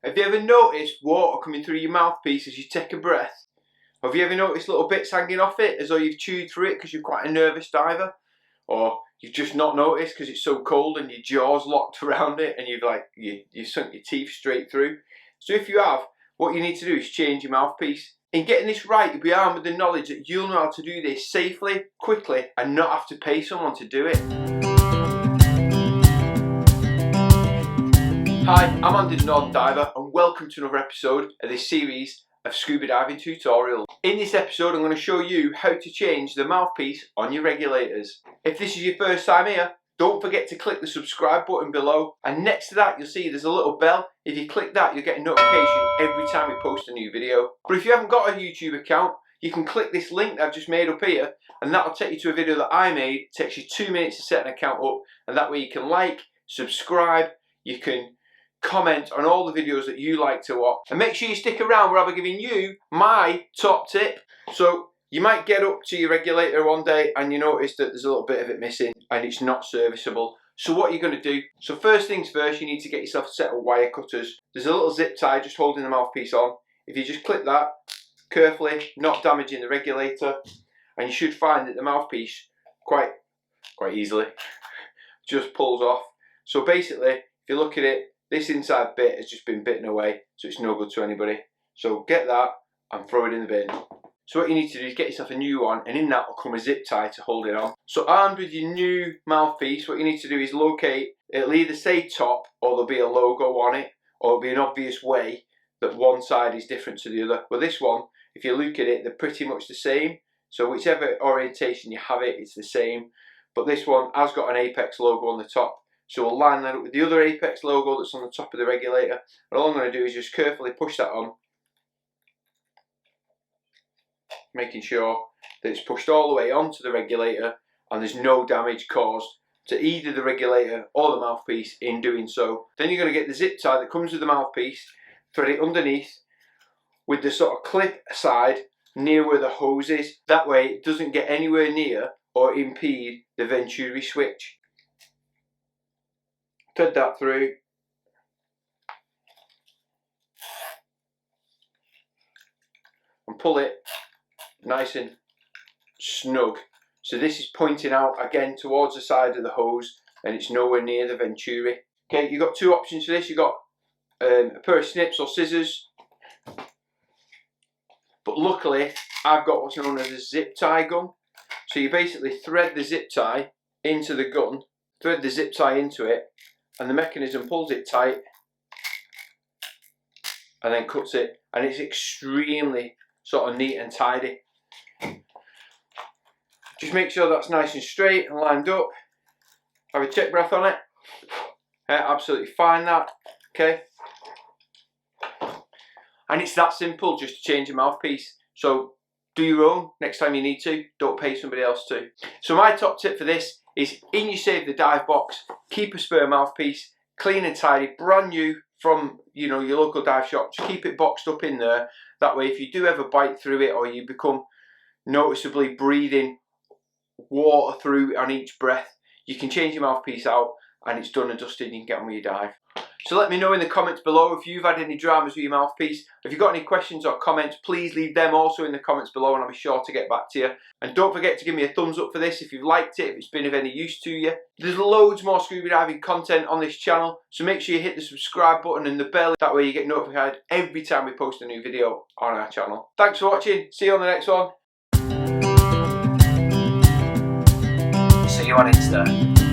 Have you ever noticed water coming through your mouthpiece as you take a breath? Have you ever noticed little bits hanging off it as though you've chewed through it because you're quite a nervous diver? Or you've just not noticed because it's so cold and your jaw's locked around it and you sunk your teeth straight through? So if you have, what you need to do is change your mouthpiece. In getting this right, you'll be armed with the knowledge that you'll know how to do this safely, quickly, and not have to pay someone to do it. Hi, I'm Andy the Northern Diver and welcome to another episode of this series of scuba diving tutorials. In this episode I'm going to show you how to change the mouthpiece on your regulators. If this is your first time here, don't forget to click the subscribe button below, and next to that you'll see there's a little bell. If you click that you'll get a notification every time we post a new video. But if you haven't got a YouTube account, you can click this link that I've just made up here and that'll take you to a video that I made. It takes you 2 minutes to set an account up, and that way you can like, subscribe, you can comment on all the videos that you like to watch, and make sure you stick around where I'll be giving you my top tip. So you might get up to your regulator one day and you notice that there's a little bit of it missing and it's not serviceable. So what are you going to do? So first things first, you need to get yourself a set of wire cutters. There's a little zip tie just holding the mouthpiece on. If you just click that carefully, not damaging the regulator, and you should find that the mouthpiece quite easily just pulls off. So basically, if you look at it, this inside bit has just been bitten away, so it's no good to anybody. So get that and throw it in the bin. So what you need to do is get yourself a new one, and in that will come a zip tie to hold it on. So armed with your new mouthpiece, what you need to do is locate, it'll either say top or there'll be a logo on it, or it'll be an obvious way that one side is different to the other. Well, this one, if you look at it, they're pretty much the same. So whichever orientation you have it, it's the same. But this one has got an APEKS logo on the top. So we'll line that up with the other APEKS logo that's on the top of the regulator. And all I'm going to do is just carefully push that on, making sure that it's pushed all the way onto the regulator and there's no damage caused to either the regulator or the mouthpiece in doing so. Then you're going to get the zip tie that comes with the mouthpiece, thread it underneath with the sort of clip side near where the hose is. That way it doesn't get anywhere near or impede the Venturi switch. Thread that through, and pull it nice and snug. So this is pointing out again towards the side of the hose and it's nowhere near the Venturi. Okay, you've got two options for this. You've got a pair of snips or scissors, but luckily I've got what's known as a zip tie gun. So you basically thread the zip tie into the gun, thread the zip tie into it, and the mechanism pulls it tight and then cuts it, and it's extremely sort of neat and tidy. Just make sure that's nice and straight and lined up. Have a check breath on it. Yeah, absolutely fine that. Okay. And it's that simple, just to change your mouthpiece. So do your own next time you need to. Don't pay somebody else to. So my top tip for this is, in your Save the Dive box, keep a spare mouthpiece, clean and tidy, brand new from your local dive shop. Just keep it boxed up in there. That way if you do ever bite through it or you become noticeably breathing water through on each breath, you can change your mouthpiece out and it's done and dusted and you can get on with your dive. So let me know in the comments below if you've had any dramas with your mouthpiece. If you've got any questions or comments, please leave them also in the comments below and I'll be sure to get back to you. And don't forget to give me a thumbs up for this if you've liked it, if it's been of any use to you. There's loads more scuba diving content on this channel, so make sure you hit the subscribe button and the bell. That way you get notified every time we post a new video on our channel. Thanks for watching. See you on the next one. See you on Insta.